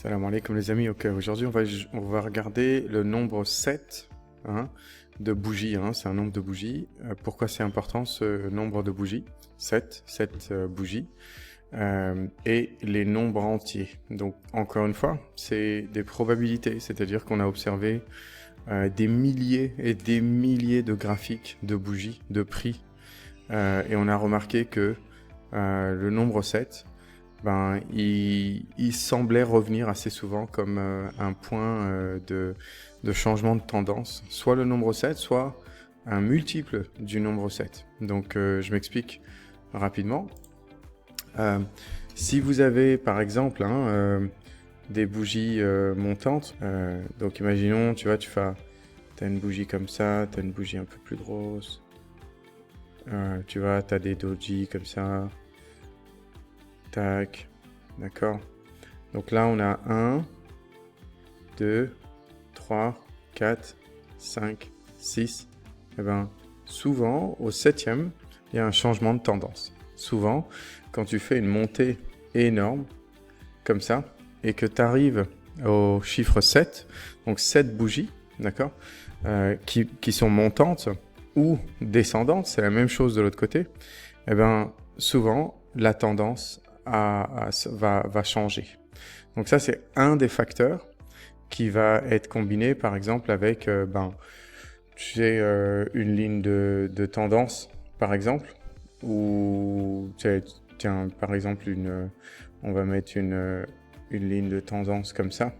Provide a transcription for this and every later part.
Salam alaikum les amis, ok, aujourd'hui on va regarder le nombre 7 hein, de bougies, hein, c'est un nombre de bougies. Pourquoi c'est important ce nombre de bougies? 7 bougies, et les nombres entiers. Donc encore une fois, c'est des probabilités, c'est-à-dire qu'on a observé des milliers et des milliers de graphiques de bougies, de prix, et on a remarqué que le nombre 7, il semblait revenir assez souvent comme un point de changement de tendance, soit le nombre 7, soit un multiple du nombre 7. Donc je m'explique rapidement. Si vous avez par exemple des bougies montantes, donc imaginons, tu vois, t'as une bougie comme ça, t'as une bougie un peu plus grosse, tu vois, t'as des doji comme ça. Tac, d'accord. Donc là, on a 1, 2, 3, 4, 5, 6. Et bien, souvent, au 7e, il y a un changement de tendance. Souvent, quand tu fais une montée énorme, comme ça, et que tu arrives au chiffre 7, donc 7 bougies, d'accord, qui sont montantes ou descendantes, c'est la même chose de l'autre côté, et bien, souvent, la tendance va changer. Donc ça, c'est un des facteurs qui va être combiné, par exemple, avec tu sais, une ligne de tendance, par exemple, ou tiens, par exemple, on va mettre une ligne de tendance comme ça.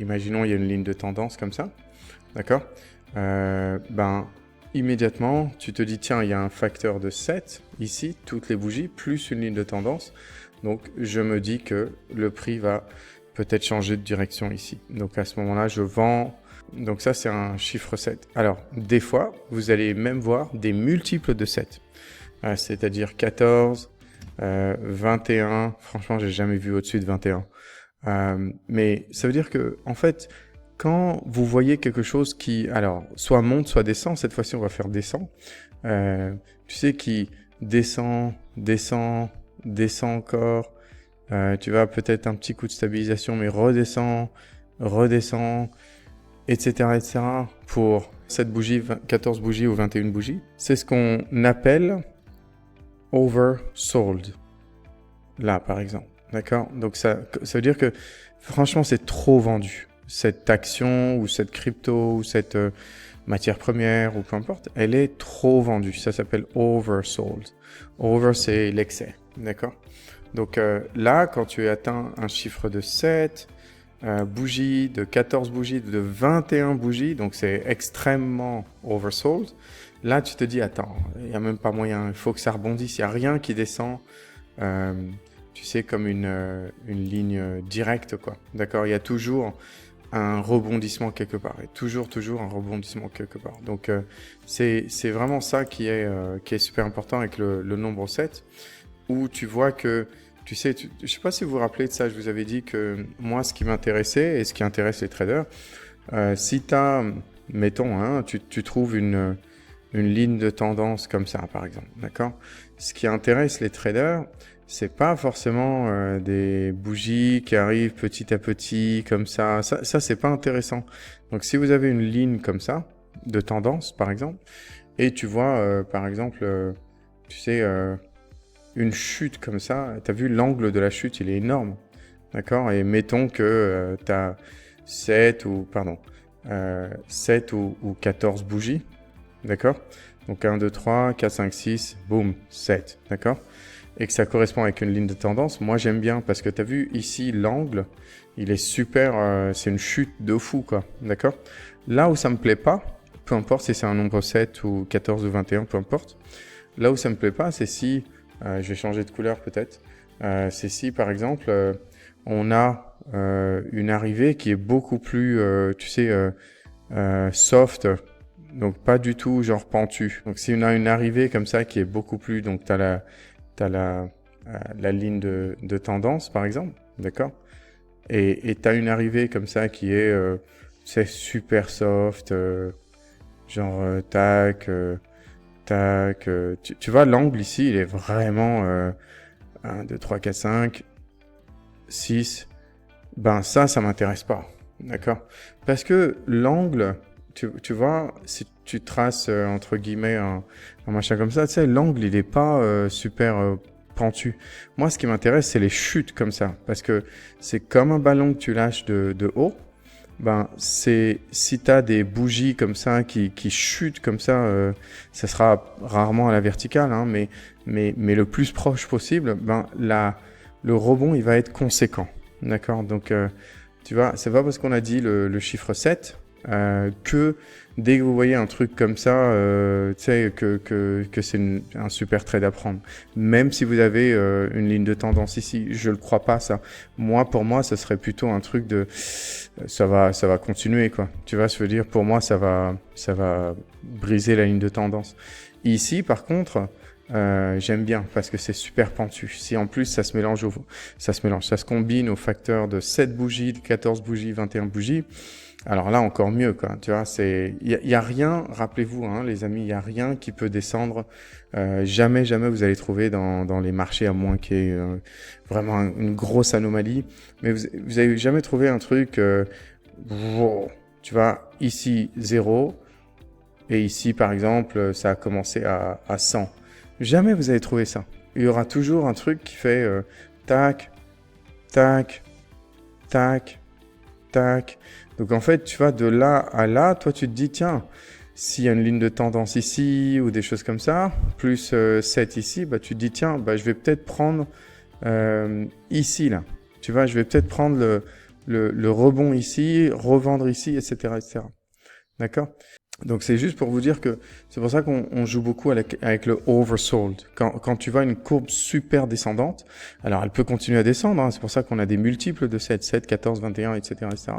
Imaginons, il y a une ligne de tendance comme ça, d'accord? Immédiatement, tu te dis, tiens, il y a un facteur de 7 ici, toutes les bougies, plus une ligne de tendance. Donc, je me dis que le prix va peut-être changer de direction ici. Donc, à ce moment-là, je vends. Donc, ça, c'est un chiffre 7. Alors, des fois, vous allez même voir des multiples de 7. C'est-à-dire 14, 21. Franchement, j'ai jamais vu au-dessus de 21. Mais ça veut dire que, en fait, quand vous voyez quelque chose qui, alors, soit monte, soit descend, cette fois-ci on va faire descend, tu sais, qui descend encore, tu vas peut-être un petit coup de stabilisation, mais redescend, etc., pour cette bougie, 14 bougies ou 21 bougies. C'est ce qu'on appelle oversold, là par exemple, d'accord? Donc ça veut dire que, franchement, c'est trop vendu. Cette action ou cette crypto ou cette matière première ou peu importe, elle est trop vendue. Ça s'appelle oversold. Over, c'est l'excès, d'accord? Donc là, quand tu atteins un chiffre de 7 bougies, de 14 bougies, de 21 bougies, donc c'est extrêmement oversold, là tu te dis, attends, il n'y a même pas moyen, il faut que ça rebondisse, il n'y a rien qui descend. Tu sais, comme une ligne directe, quoi. D'accord? Il y a toujours un rebondissement quelque part. Et toujours un rebondissement quelque part. Donc, c'est vraiment ça qui est super important avec le nombre 7, où tu vois que, tu sais, je sais pas si vous vous rappelez de ça, je vous avais dit que moi, ce qui m'intéressait et ce qui intéresse les traders, si tu as, mettons, hein, tu trouves une ligne de tendance comme ça, par exemple, d'accord? Ce qui intéresse les traders, c'est pas forcément des bougies qui arrivent petit à petit, comme ça. Ça c'est pas intéressant. Donc, si vous avez une ligne comme ça, de tendance, par exemple, et tu vois, par exemple, tu sais, une chute comme ça, tu as vu l'angle de la chute, il est énorme, d'accord? Et mettons que tu as 7 ou 14 bougies, d'accord? Donc 1, 2, 3, 4, 5, 6, boum, 7, d'accord? Et que ça correspond avec une ligne de tendance, moi j'aime bien parce que tu as vu ici l'angle, il est super, c'est une chute de fou, quoi, d'accord? Là où ça me plaît pas, peu importe si c'est un nombre 7 ou 14 ou 21, peu importe, là où ça me plaît pas, c'est si, je vais changer de couleur peut-être, c'est si par exemple on a une arrivée qui est beaucoup plus, tu sais, soft, donc pas du tout genre pentu. Donc si on a une arrivée comme ça qui est beaucoup plus, donc tu as la ligne de tendance par exemple, d'accord? Et tu as une arrivée comme ça qui est c'est super soft, tac, tac. Tu vois, l'angle ici, il est vraiment 1, 2, 3, 4, 5, 6, ben ça m'intéresse pas, d'accord? Parce que l'angle, tu vois, si tu traces entre guillemets un machin comme ça, tu sais, l'angle il est pas super pentu. Moi, ce qui m'intéresse, c'est les chutes comme ça, parce que c'est comme un ballon que tu lâches de haut. Ben, si tu as des bougies comme ça qui chutent comme ça, ça sera rarement à la verticale, hein, mais le plus proche possible, ben, le rebond, il va être conséquent. D'accord? Donc, tu vois, c'est pas parce qu'on a dit le chiffre 7 que dès que vous voyez un truc comme ça, tu sais, que c'est un super trade à prendre. Même si vous avez une ligne de tendance ici, je le crois pas ça. Pour moi, ça serait plutôt un truc de ça va continuer, quoi. Tu vois, je veux dire, pour moi, ça va briser la ligne de tendance. Ici, par contre, j'aime bien parce que c'est super pentu. Si en plus ça se combine au facteur de 7 bougies, de 14 bougies, 21 bougies, alors là encore mieux, quoi. Tu vois, il y a rien, rappelez-vous, hein, les amis, il y a rien qui peut descendre. Jamais vous allez trouver dans les marchés, à moins qu'il y ait vraiment une grosse anomalie. Mais vous avez jamais trouvé un truc, tu vois, ici 0 et ici par exemple ça a commencé à 100. Jamais vous allez trouver ça. Il y aura toujours un truc qui fait tac, tac, tac, tac. Donc en fait, tu vois, de là à là, toi tu te dis, tiens, s'il y a une ligne de tendance ici ou des choses comme ça, plus 7 ici, bah, tu te dis, tiens, bah, je vais peut-être prendre ici, là. Tu vois, je vais peut-être prendre le rebond ici, revendre ici, etc. etc. D'accord? Donc c'est juste pour vous dire que c'est pour ça qu'on joue beaucoup avec le oversold. Quand tu vois une courbe super descendante, alors elle peut continuer à descendre, hein, c'est pour ça qu'on a des multiples de 7, 14, 21, etc., etc.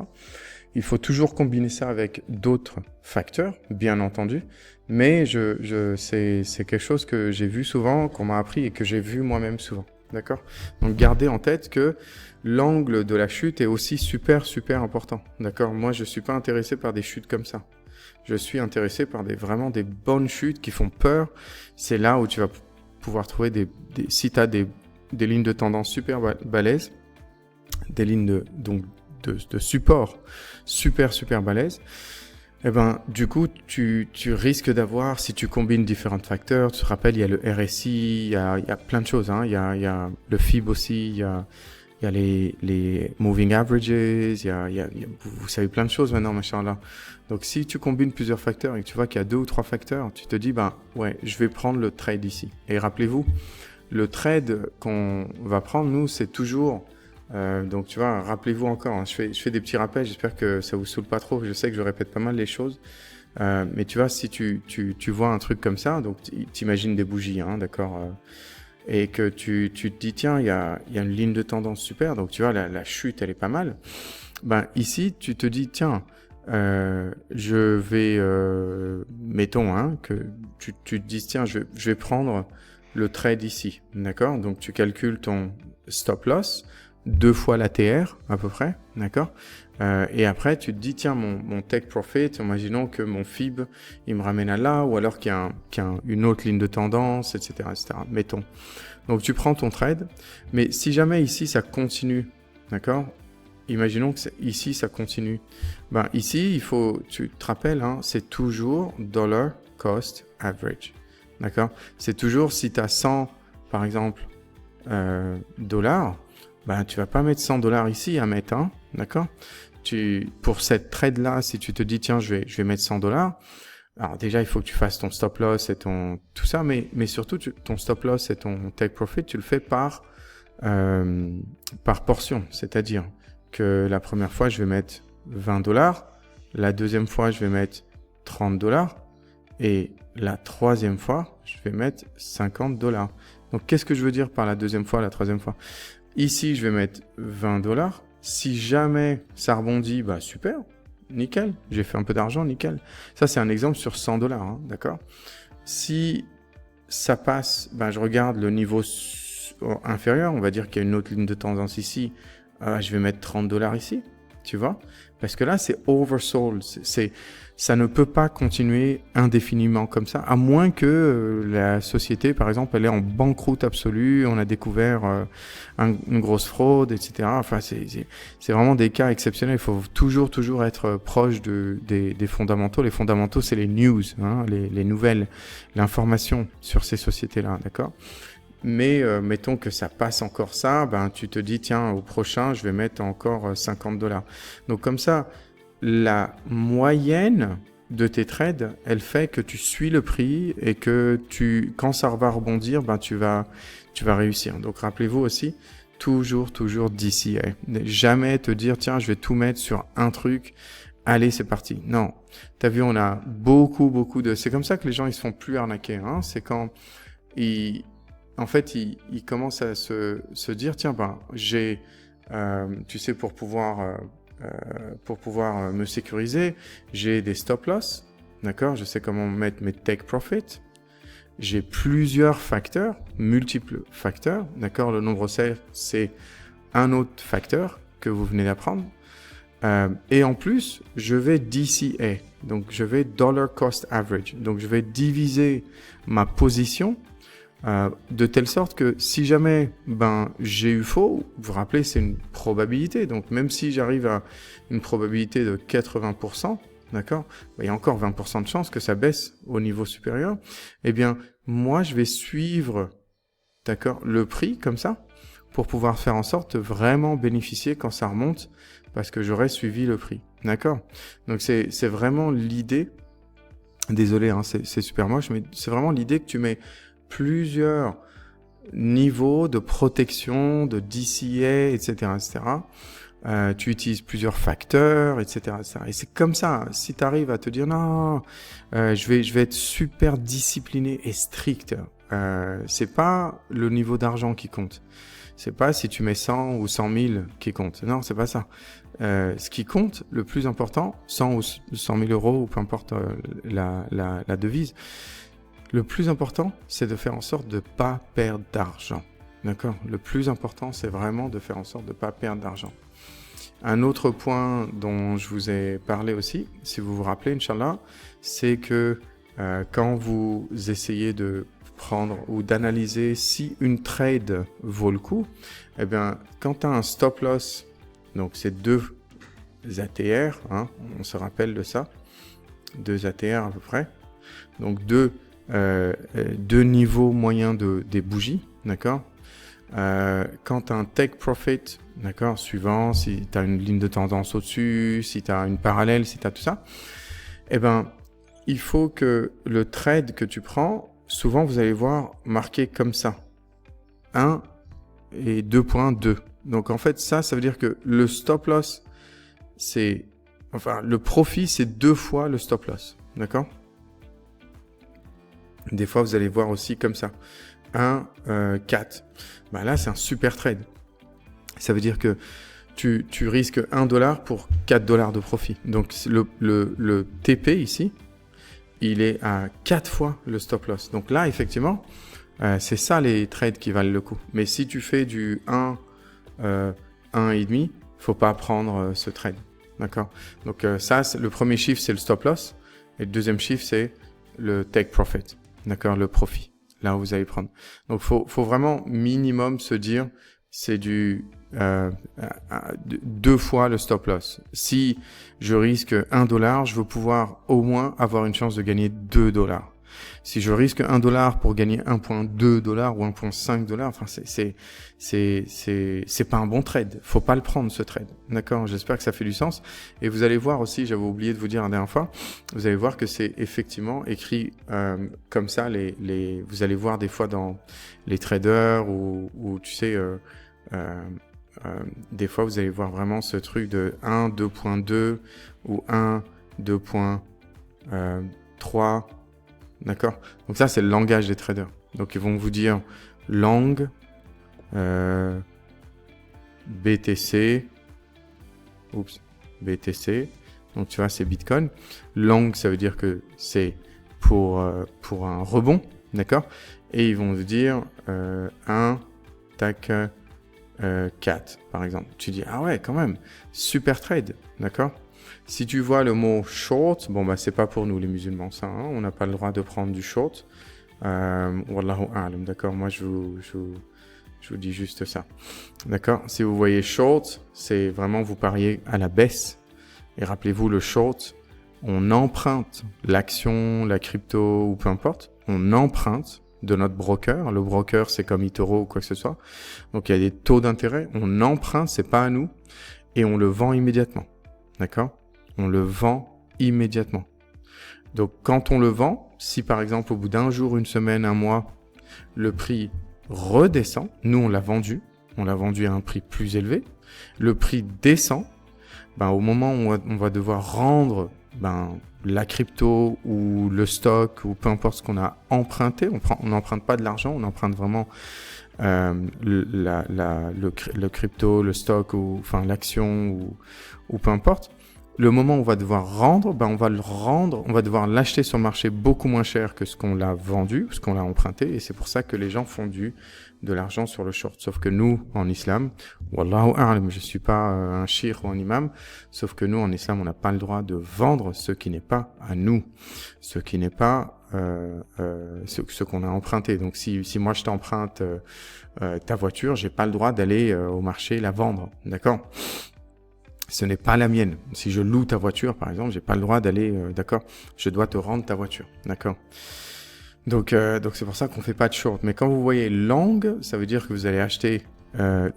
Il faut toujours combiner ça avec d'autres facteurs, bien entendu, mais c'est quelque chose que j'ai vu souvent, qu'on m'a appris et que j'ai vu moi-même souvent. D'accord? Donc gardez en tête que l'angle de la chute est aussi super important. D'accord? Moi, je suis pas intéressé par des chutes comme ça. Je suis intéressé par vraiment des bonnes chutes qui font peur. C'est là où tu vas pouvoir trouver si tu as des lignes de tendance super balèzes, des lignes de support super balèzes, et ben du coup tu risques d'avoir, si tu combines différents facteurs, tu te rappelles, il y a le RSI, il y a plein de choses, hein. Il y a le FIB aussi, il y a les moving averages, vous savez plein de choses maintenant, machin-là. Donc, si tu combines plusieurs facteurs et que tu vois qu'il y a 2 ou 3 facteurs, tu te dis, ben, ouais, je vais prendre le trade ici. Et rappelez-vous, le trade qu'on va prendre, nous, c'est toujours, donc, tu vois, rappelez-vous encore, hein, je fais des petits rappels, j'espère que ça vous saoule pas trop, je sais que je répète pas mal les choses, mais tu vois, si tu vois un truc comme ça, donc, t'imagines des bougies, hein, d'accord, et que tu te dis, tiens, il y a une ligne de tendance super, donc tu vois, la chute, elle est pas mal. Ben, ici, tu te dis, tiens, je vais, mettons, hein, que tu te dis, tiens, je vais prendre le trade ici, d'accord? Donc, tu calcules ton stop loss, 2 fois l'ATR, à peu près, d'accord? Et après, tu te dis, tiens, mon take profit, imaginons que mon FIB, il me ramène à là, ou alors qu'il y a une autre ligne de tendance, etc., etc., mettons. Donc, tu prends ton trade, mais si jamais ici, ça continue, d'accord? Imaginons que ici, ça continue. Ben, ici, tu te rappelles, hein, c'est toujours dollar cost average, d'accord? C'est toujours, si tu as 100, par exemple, dollars, ben, tu vas pas mettre 100 dollars ici à mettre 1, d'accord? Pour cette trade-là, si tu te dis, tiens, je vais mettre 100 dollars, alors déjà, il faut que tu fasses ton stop loss et tout ça, mais surtout, ton stop loss et ton take profit, tu le fais par portion, c'est-à-dire que la première fois, je vais mettre 20 dollars, la deuxième fois, je vais mettre 30 dollars, et la troisième fois, je vais mettre 50 dollars. Donc, qu'est-ce que je veux dire par la deuxième fois, la troisième fois? Ici, je vais mettre 20 dollars. Si jamais ça rebondit, bah super, nickel. J'ai fait un peu d'argent, nickel. Ça, c'est un exemple sur 100 dollars, hein, d'accord? Si ça passe, bah, je regarde le niveau inférieur. On va dire qu'il y a une autre ligne de tendance ici. Je vais mettre 30 dollars ici. tu vois? Parce que là, c'est oversold. Ça ne peut pas continuer indéfiniment comme ça, à moins que la société, par exemple, elle est en banqueroute absolue, on a découvert une grosse fraude, etc. Enfin, c'est vraiment des cas exceptionnels. Il faut toujours être proche des fondamentaux. Les fondamentaux, c'est les news, hein, les nouvelles, l'information sur ces sociétés-là, d'accord? Mais mettons que ça passe encore ça, ben tu te dis tiens, au prochain, je vais mettre encore $50. Donc comme ça, la moyenne de tes trades, elle fait que tu suis le prix et que quand ça va rebondir, ben tu vas réussir. Donc rappelez-vous aussi, toujours DCA. Jamais te dire tiens, je vais tout mettre sur un truc. Allez, c'est parti. Non. T'as vu, on a beaucoup de... C'est comme ça que les gens, ils se font plus arnaquer, hein. C'est quand en fait, ils commencent à se dire, tiens, ben, j'ai, tu sais, pour pouvoir me sécuriser, j'ai des stop loss, d'accord? Je sais comment mettre mes take profit. J'ai plusieurs facteurs, multiples facteurs, d'accord? Le nombre safe, c'est un autre facteur que vous venez d'apprendre. Et en plus, je vais DCA, donc je vais dollar cost average. Donc, je vais diviser ma position de telle sorte que si jamais j'ai eu faux, vous vous rappelez, c'est une probabilité. Donc même si j'arrive à une probabilité de 80%, d'accord, il y a encore 20% de chance que ça baisse au niveau supérieur. Eh bien, moi, je vais suivre, d'accord, le prix comme ça pour pouvoir faire en sorte de vraiment bénéficier quand ça remonte parce que j'aurais suivi le prix, d'accord. Donc c'est vraiment l'idée. Désolé, hein, c'est super moche, mais c'est vraiment l'idée que tu mets plusieurs niveaux de protection, de DCA, etc. Tu utilises plusieurs facteurs, etc. Et c'est comme ça. Si tu arrives à te dire non, je vais être super discipliné et strict. C'est pas le niveau d'argent qui compte. C'est pas si tu mets 100 ou 100 000 qui compte. Non, c'est pas ça. Ce qui compte, le plus important, 100 ou 100 000 euros ou peu importe la devise. Le plus important, c'est de faire en sorte de ne pas perdre d'argent. D'accord ? Le plus important, c'est vraiment de faire en sorte de ne pas perdre d'argent. Un autre point dont je vous ai parlé aussi, si vous vous rappelez, Inch'Allah, c'est que quand vous essayez de prendre ou d'analyser si une trade vaut le coup, eh bien, quand tu as un stop loss, donc c'est 2 ATR, hein, on se rappelle de ça, 2 ATR à peu près, donc 2 niveaux moyens des bougies, d'accord. Quand tu as un take profit, d'accord, suivant, si tu as une ligne de tendance au-dessus, si tu as une parallèle, si tu as tout ça, eh ben, il faut que le trade que tu prends, souvent vous allez voir marqué comme ça, 1 et 2.2. Donc en fait, ça veut dire que le stop loss, le profit, c'est 2 fois le stop loss, d'accord. Des fois, vous allez voir aussi comme ça. 1, 4. Là, c'est un super trade. Ça veut dire que tu risques $1 pour $4 de profit. Donc, le TP ici, il est à 4 fois le stop loss. Donc là, effectivement, c'est ça les trades qui valent le coup. Mais si tu fais du 1, 1,5, faut pas prendre ce trade. D'accord ? Donc ça, le premier chiffre, c'est le stop loss. Et le deuxième chiffre, c'est le take profit. D'accord, le profit, là où vous allez prendre. Donc, faut vraiment minimum se dire, c'est du 2 fois le stop loss. Si je risque $1, je veux pouvoir au moins avoir une chance de gagner $2. Si je risque $1 pour gagner $1.2 ou $1.5, enfin c'est pas un bon trade. Faut pas le prendre ce trade. D'accord, j'espère que ça fait du sens. Et vous allez voir aussi, j'avais oublié de vous dire la dernière fois, vous allez voir que c'est effectivement écrit comme ça. Vous allez voir des fois dans les traders ou tu sais, des fois vous allez voir vraiment ce truc de 1, 2.2 ou 1, 2.3. D'accord ? Donc ça, c'est le langage des traders. Donc ils vont vous dire long, BTC. Donc tu vois, c'est Bitcoin. Long, ça veut dire que c'est pour un rebond. D'accord ? Et ils vont vous dire cat, par exemple. Tu dis, ah ouais, quand même, super trade, d'accord? Si tu vois le mot short, bon, bah, c'est pas pour nous les musulmans, ça, hein, on n'a pas le droit de prendre du short. Wallahu a'lam, d'accord? Moi, je vous dis juste ça, d'accord? Si vous voyez short, c'est vraiment vous pariez à la baisse. Et rappelez-vous, le short, on emprunte l'action, la crypto ou peu importe, on emprunte de notre broker. Le broker, c'est comme eToro ou quoi que ce soit. Donc, il y a des taux d'intérêt. On emprunte, c'est pas à nous. Et on le vend immédiatement. D'accord? On le vend immédiatement. Donc, quand on le vend, si par exemple, au bout d'un jour, une semaine, un mois, le prix redescend, nous, on l'a vendu à un prix plus élevé, le prix descend, ben, au moment où on va devoir rendre la crypto ou le stock ou peu importe ce qu'on a emprunté, on n'emprunte pas de l'argent, on emprunte vraiment le crypto, le stock ou enfin l'action ou peu importe. Le moment où on va devoir rendre, on va le rendre, on va devoir l'acheter sur le marché beaucoup moins cher que ce qu'on l'a vendu, ce qu'on l'a emprunté, et c'est pour ça que les gens font de l'argent sur le short. Sauf que nous, en islam, wallahu a'lam, je suis pas un shir ou un imam, sauf que nous, en islam, on n'a pas le droit de vendre ce qui n'est pas à nous, ce qui n'est pas ce qu'on a emprunté. Donc si moi je t'emprunte ta voiture, j'ai pas le droit d'aller au marché la vendre, d'accord? Ce n'est pas la mienne. Si je loue ta voiture, par exemple, j'ai pas le droit d'aller, d'accord? Je dois te rendre ta voiture, d'accord? Donc c'est pour ça qu'on fait pas de short. Mais quand vous voyez long, ça veut dire que vous allez acheter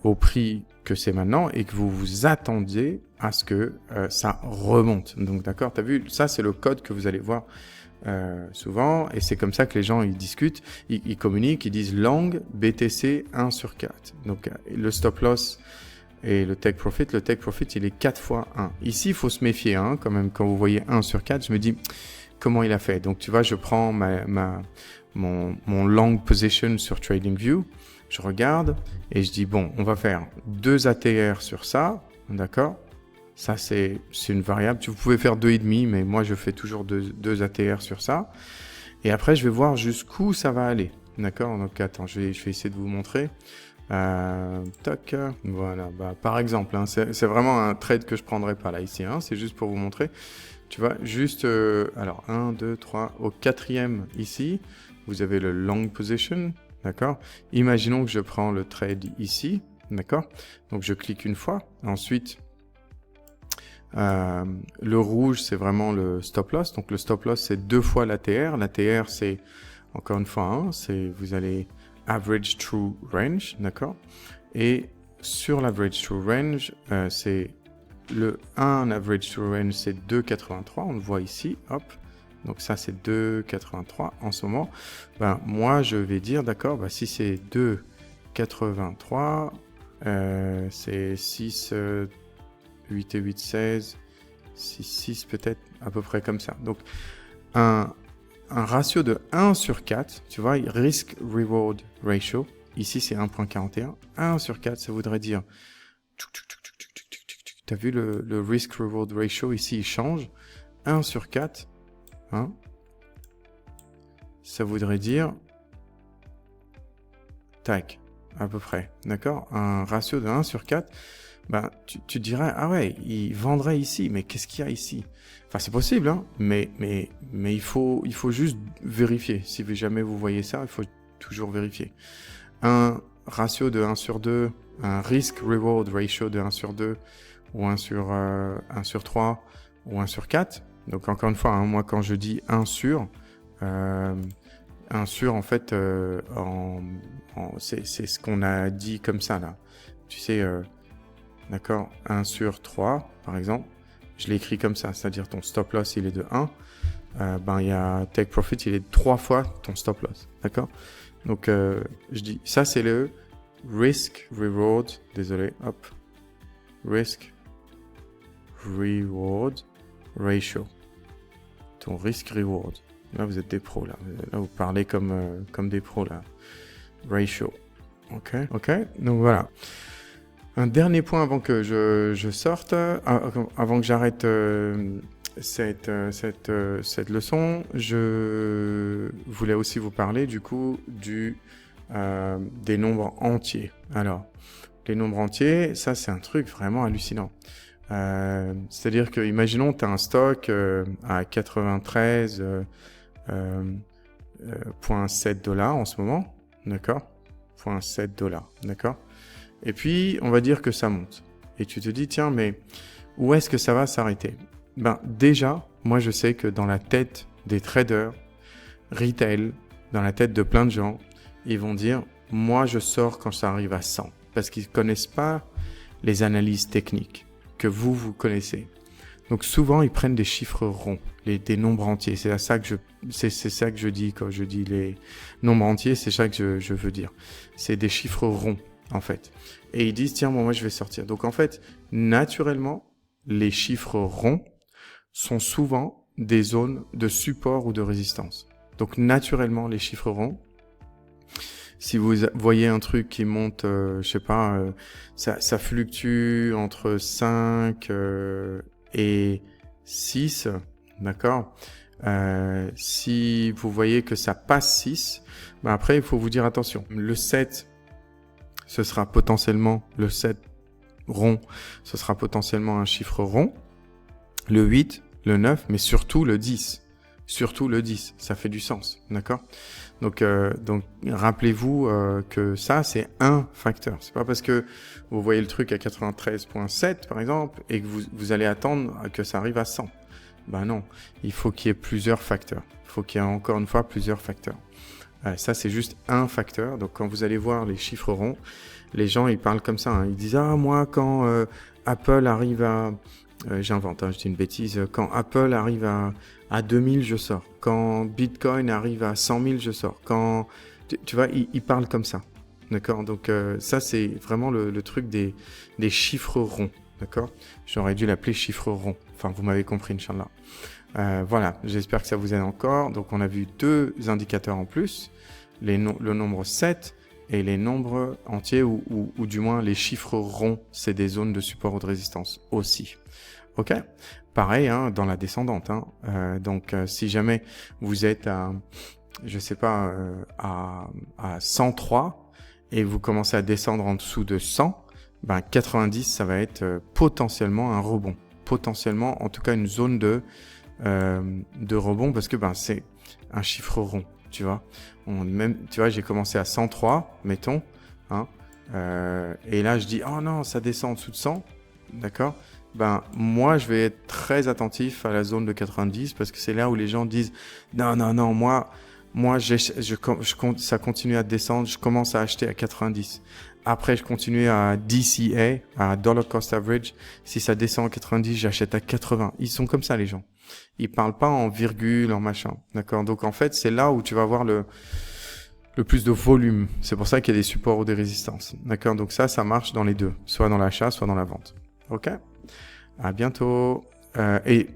au prix que c'est maintenant et que vous vous attendiez à ce que ça remonte. Donc d'accord, t'as vu, ça c'est le code que vous allez voir souvent, et c'est comme ça que les gens ils discutent, ils communiquent, ils disent long BTC 1 sur 4. Donc le stop loss et le take profit il est 4 fois 1. Ici il faut se méfier hein, quand même, quand vous voyez 1 sur 4, je me dis comment il a fait. Donc tu vois, je prends mon long position sur TradingView, je regarde et je dis bon, on va faire 2 ATR sur ça, d'accord? Ça, c'est une variable. Vous pouvez faire 2,5, mais moi, je fais toujours 2 ATR sur ça. Et après, je vais voir jusqu'où ça va aller. D'accord? Donc, attends, je vais essayer de vous montrer. Toc. Voilà. Par exemple, hein, c'est vraiment un trade que je prendrai pas là, ici. Hein, c'est juste pour vous montrer. Tu vois, juste... alors, 1, 2, 3. Au 4e, ici, vous avez le long position. D'accord? Imaginons que je prends le trade ici. D'accord? Donc, je clique une fois. Ensuite... le rouge, c'est vraiment le stop loss. Donc le stop loss, c'est 2 fois l'ATR. L'ATR, c'est encore une fois, hein, c'est vous allez average true range, d'accord. Et sur l'average true range, c'est le 1 average true range, c'est 2,83. On le voit ici, hop. Donc ça, c'est 2,83 en ce moment. Moi, je vais dire, d'accord, si c'est 2,83, c'est 6... 8 et 8, 16, 6, 6 peut-être, à peu près comme ça. Donc, un ratio de 1 sur 4, tu vois, risk-reward ratio, ici c'est 1.41, 1 sur 4, ça voudrait dire, tu as vu le risk-reward ratio, ici il change, 1 sur 4, hein, ça voudrait dire, tac, à peu près, d'accord? Un ratio de 1 sur 4, tu dirais, ah ouais, il vendrait ici, mais qu'est-ce qu'il y a ici? Enfin, c'est possible, hein, mais il faut juste vérifier. Si jamais vous voyez ça, il faut toujours vérifier. Un ratio de 1 sur 2, un risk-reward ratio de 1 sur 2, ou 1 sur 3, ou 1 sur 4. Donc, encore une fois, hein, moi, quand je dis 1 sur, en fait, c'est ce qu'on a dit comme ça, là. Tu sais... D'accord, 1 sur 3, par exemple, je l'ai écrit comme ça, c'est-à-dire ton stop loss, il est de 1, il y a take profit, il est de 3 fois ton stop loss, d'accord? Donc, je dis, ça c'est le risk-reward, désolé, hop, risk-reward ratio, ton risk-reward. Là, vous êtes des pros, là vous parlez comme des pros, là, ratio, ok, donc voilà. Un dernier point avant que je sorte, avant que j'arrête cette leçon, je voulais aussi vous parler du coup des nombres entiers. Alors, Les nombres entiers, ça, c'est un truc vraiment hallucinant. C'est-à-dire que, imaginons, tu as un stock à 93,7 dollars en ce moment, d'accord? 0,7 dollars, d'accord? Et puis, on va dire que ça monte. Et tu te dis, tiens, mais où est-ce que ça va s'arrêter? Ben, déjà, moi, je sais que dans la tête des traders, retail, dans la tête de plein de gens, ils vont dire, moi, je sors quand ça arrive à 100. Parce qu'ils ne connaissent pas les analyses techniques que vous connaissez. Donc, souvent, ils prennent des chiffres ronds, des nombres entiers. C'est ça que je dis quand je dis les nombres entiers, c'est ça que je veux dire. C'est des chiffres ronds, en fait. Et ils disent, tiens, bon, moi, je vais sortir. Donc, en fait, naturellement, les chiffres ronds sont souvent des zones de support ou de résistance. Donc, naturellement, les chiffres ronds, si vous voyez un truc qui monte, je sais pas, ça fluctue entre 5 et 6, d'accord? Si vous voyez que ça passe 6, ben après, il faut vous dire attention. Le 7, ce sera potentiellement, le 7 rond, ce sera potentiellement un chiffre rond. Le 8, le 9, mais surtout le 10. Surtout le 10, ça fait du sens, d'accord? Donc rappelez-vous que ça, c'est un facteur. C'est pas parce que vous voyez le truc à 93,7 par exemple et que vous allez attendre que ça arrive à 100. Ben non, il faut qu'il y ait plusieurs facteurs. Il faut qu'il y ait encore une fois plusieurs facteurs. Ça, c'est juste un facteur. Donc quand vous allez voir les chiffres ronds, les gens, ils parlent comme ça. Hein. Ils disent « Ah, moi, quand Apple arrive à... » j'invente, hein, je dis une bêtise. Quand Apple arrive à 2000, je sors. Quand Bitcoin arrive à 100 000, je sors. Quand tu vois, ils parlent comme ça, d'accord. Donc ça, c'est vraiment le truc des chiffres ronds, d'accord. J'aurais dû l'appeler chiffre rond. Enfin, vous m'avez compris, Inch'Allah. Voilà, j'espère que ça vous aide encore. Donc, on a vu deux indicateurs en plus, le nombre 7 et les nombres entiers ou du moins les chiffres ronds, c'est des zones de support ou de résistance aussi. Ok, pareil hein, dans la descendante. Hein. Donc, si jamais vous êtes à, je sais pas, à 103 et vous commencez à descendre en dessous de 100, ben 90, ça va être potentiellement un rebond. Potentiellement, en tout cas, une zone de rebond parce que ben c'est un chiffre rond, tu vois. Tu vois, j'ai commencé à 103, mettons, hein, et là je dis oh non, ça descend en dessous de 100, d'accord. Ben moi je vais être très attentif à la zone de 90 parce que c'est là où les gens disent non moi ça continue à descendre, je commence à acheter à 90. Après, je continue à DCA, à Dollar Cost Average. Si ça descend à 90, j'achète à 80. Ils sont comme ça, les gens. Ils parlent pas en virgule, en machin. D'accord? Donc, en fait, c'est là où tu vas avoir le plus de volume. C'est pour ça qu'il y a des supports ou des résistances. D'accord? Donc, ça marche dans les deux. Soit dans l'achat, soit dans la vente. OK? À bientôt. Et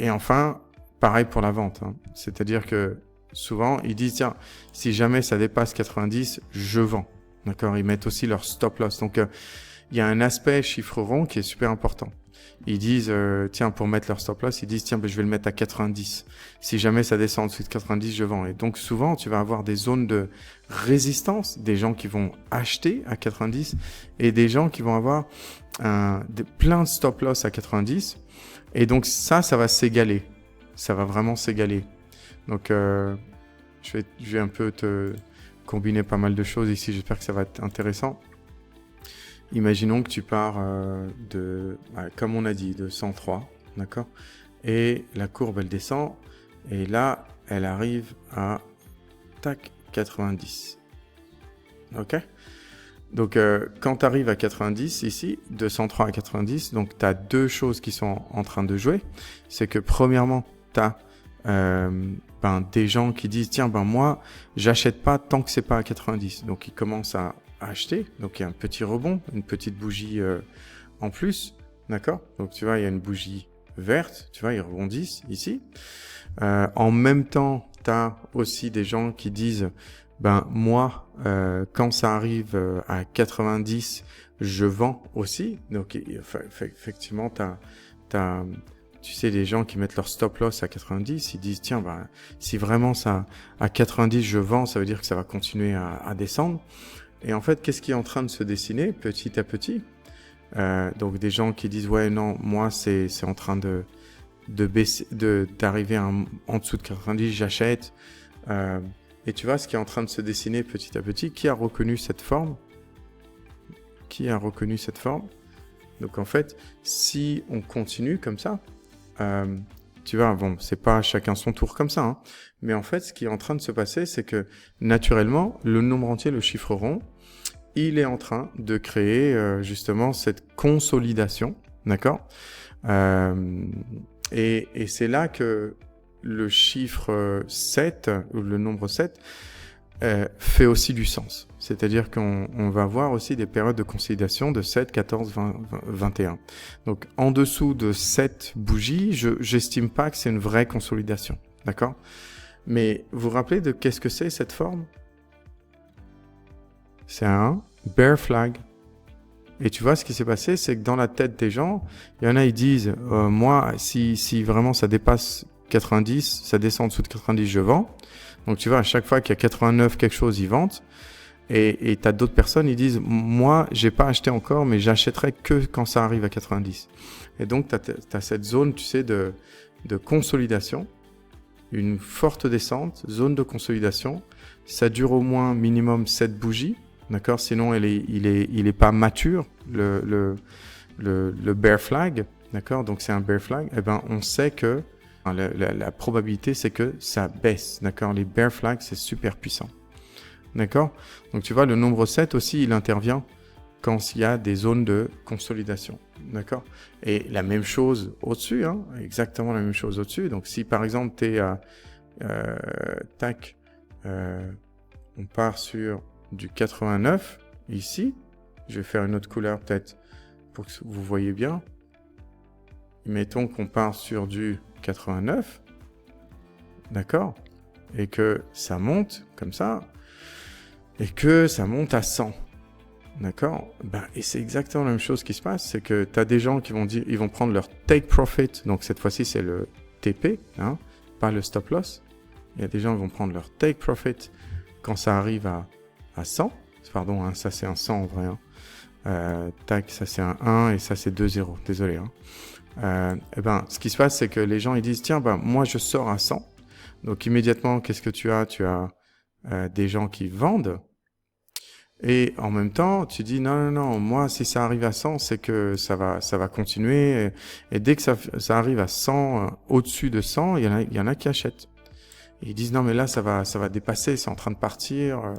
enfin, pareil pour la vente. Hein. C'est-à-dire que souvent, ils disent, tiens, si jamais ça dépasse 90, je vends. D'accord, ils mettent aussi leur stop loss. Donc, il y a un aspect chiffre rond qui est super important. Ils disent, tiens, pour mettre leur stop loss, ils disent, tiens, ben, je vais le mettre à 90. Si jamais ça descend en dessous de 90, je vends. Et donc, souvent, tu vas avoir des zones de résistance, des gens qui vont acheter à 90 et des gens qui vont avoir plein de stop loss à 90. Et donc, ça va s'égaler. Ça va vraiment s'égaler. Donc, je vais un peu te combiner pas mal de choses ici, j'espère que ça va être intéressant. Imaginons que tu pars comme on a dit, de 103, d'accord? Et la courbe, elle descend, et là, elle arrive à 90. Ok? Donc, quand tu arrives à 90 ici, de 103 à 90, donc tu as deux choses qui sont en train de jouer. C'est que premièrement, tu as des gens qui disent tiens moi j'achète pas tant que c'est pas à 90, donc ils commencent à acheter, donc il y a un petit rebond, une petite bougie en plus, d'accord, donc tu vois il y a une bougie verte, tu vois ils rebondissent ici, en même temps tu as aussi des gens qui disent moi quand ça arrive à 90 je vends aussi, donc effectivement t'as tu sais, les gens qui mettent leur stop loss à 90, ils disent, tiens, si vraiment ça, à 90, je vends, ça veut dire que ça va continuer à descendre. Et en fait, qu'est-ce qui est en train de se dessiner petit à petit? Donc des gens qui disent ouais non, moi c'est en train de baisser, d'arriver en dessous de 90, j'achète. Et tu vois ce qui est en train de se dessiner petit à petit. Qui a reconnu cette forme? Qui a reconnu cette forme? Donc en fait, si on continue comme ça, tu vois, bon, c'est pas chacun son tour comme ça, hein, mais en fait, ce qui est en train de se passer, c'est que naturellement, le nombre entier, le chiffre rond, il est en train de créer justement cette consolidation, d'accord? Et c'est là que le chiffre 7, ou le nombre 7, fait aussi du sens. C'est-à-dire qu'on va voir aussi des périodes de consolidation de 7, 14, 20, 21. Donc, en dessous de 7 bougies, j'estime pas que c'est une vraie consolidation. D'accord? Mais vous vous rappelez de qu'est-ce que c'est cette forme? C'est un bear flag. Et tu vois, ce qui s'est passé, c'est que dans la tête des gens, il y en a, ils disent, moi, si vraiment ça dépasse 90, ça descend en dessous de 90, je vends. Donc tu vois, à chaque fois qu'il y a 89 quelque chose, ils vendent. Et tu as d'autres personnes, ils disent, moi, j'ai pas acheté encore, mais j'achèterai que quand ça arrive à 90. Et donc, tu as cette zone, tu sais, de consolidation, une forte descente, zone de consolidation. Ça dure au moins minimum 7 bougies, d'accord? Sinon, il est pas mature, le bear flag, d'accord? Donc, c'est un bear flag. Eh ben, on sait que la probabilité, c'est que ça baisse, d'accord? Les bear flags, c'est super puissant. D'accord? Donc, tu vois, le nombre 7 aussi, il intervient quand il y a des zones de consolidation. D'accord? Et la même chose au-dessus, hein? Exactement la même chose au-dessus. Donc, si par exemple, tu es à... on part sur du 89, ici. Je vais faire une autre couleur peut-être pour que vous voyez bien. Mettons qu'on part sur du 89. D'accord? Et que ça monte comme ça. Et que ça monte à 100. D'accord? Et c'est exactement la même chose qui se passe. C'est que tu as des gens qui vont dire, ils vont prendre leur take profit. Donc cette fois-ci, c'est le TP, hein, pas le stop loss. Il y a des gens qui vont prendre leur take profit quand ça arrive à 100. Pardon, hein, ça c'est un 100 en vrai. Hein. Tac, ça c'est un 1 et ça c'est 2 0. Désolé. Hein. Ce qui se passe, c'est que les gens ils disent, tiens, moi je sors à 100. Donc immédiatement, qu'est-ce que tu as? Tu as des gens qui vendent. Et en même temps, tu dis non, moi si ça arrive à 100, c'est que ça va continuer. Et dès que ça arrive à 100, au-dessus de 100, il y en a qui achètent. Et ils disent non mais là ça va dépasser, c'est en train de partir,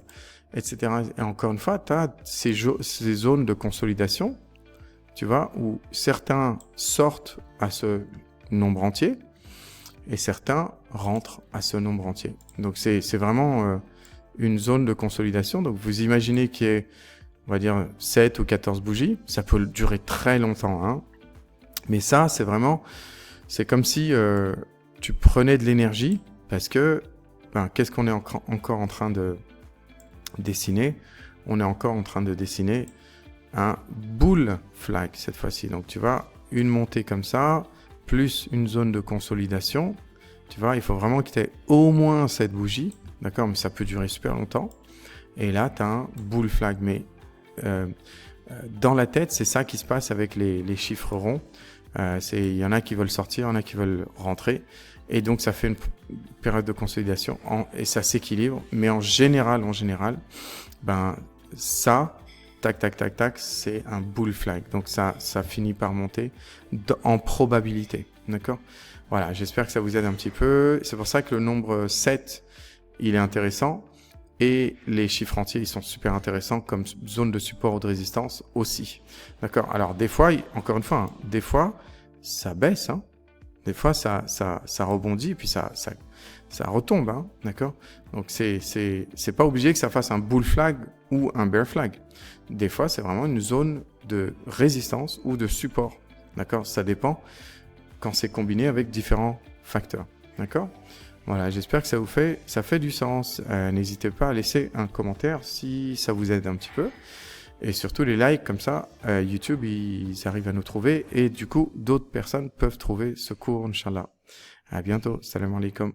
etc. Et encore une fois, tu as ces zones de consolidation, tu vois, où certains sortent à ce nombre entier et certains rentrent à ce nombre entier. Donc c'est vraiment une zone de consolidation. Donc vous imaginez qu'il y ait, on va dire, 7 ou 14 bougies. Ça peut durer très longtemps. Hein. Mais ça, c'est comme si tu prenais de l'énergie parce que, qu'est-ce qu'on est encore en train de dessiner? On est encore en train de dessiner un bull flag cette fois-ci. Donc tu vois, une montée comme ça, plus une zone de consolidation. Tu vois, il faut vraiment que tu aies au moins cette bougie. D'accord, mais ça peut durer super longtemps. Et là, tu as un bull flag. Mais dans la tête, c'est ça qui se passe avec les chiffres ronds. Il y en a qui veulent sortir, il y en a qui veulent rentrer. Et donc, ça fait une période de consolidation et ça s'équilibre. Mais en général, ça, tac, c'est un bull flag. Donc, ça finit par monter en probabilité. D'accord? Voilà, j'espère que ça vous aide un petit peu. C'est pour ça que le nombre 7, il est intéressant. Et les chiffres entiers, ils sont super intéressants comme zone de support ou de résistance aussi. D'accord? Alors, des fois, encore une fois, des fois, ça baisse. Hein. Des fois, ça rebondit, puis ça retombe. Hein. D'accord? Donc, c'est pas obligé que ça fasse un bull flag ou un bear flag. Des fois, c'est vraiment une zone de résistance ou de support. D'accord? Ça dépend quand c'est combiné avec différents facteurs. D'accord? Voilà, j'espère que ça fait du sens. N'hésitez pas à laisser un commentaire si ça vous aide un petit peu. Et surtout les likes, comme ça, YouTube, ils arrivent à nous trouver. Et du coup, d'autres personnes peuvent trouver ce cours, Inch'Allah. À bientôt. Salam alaikum.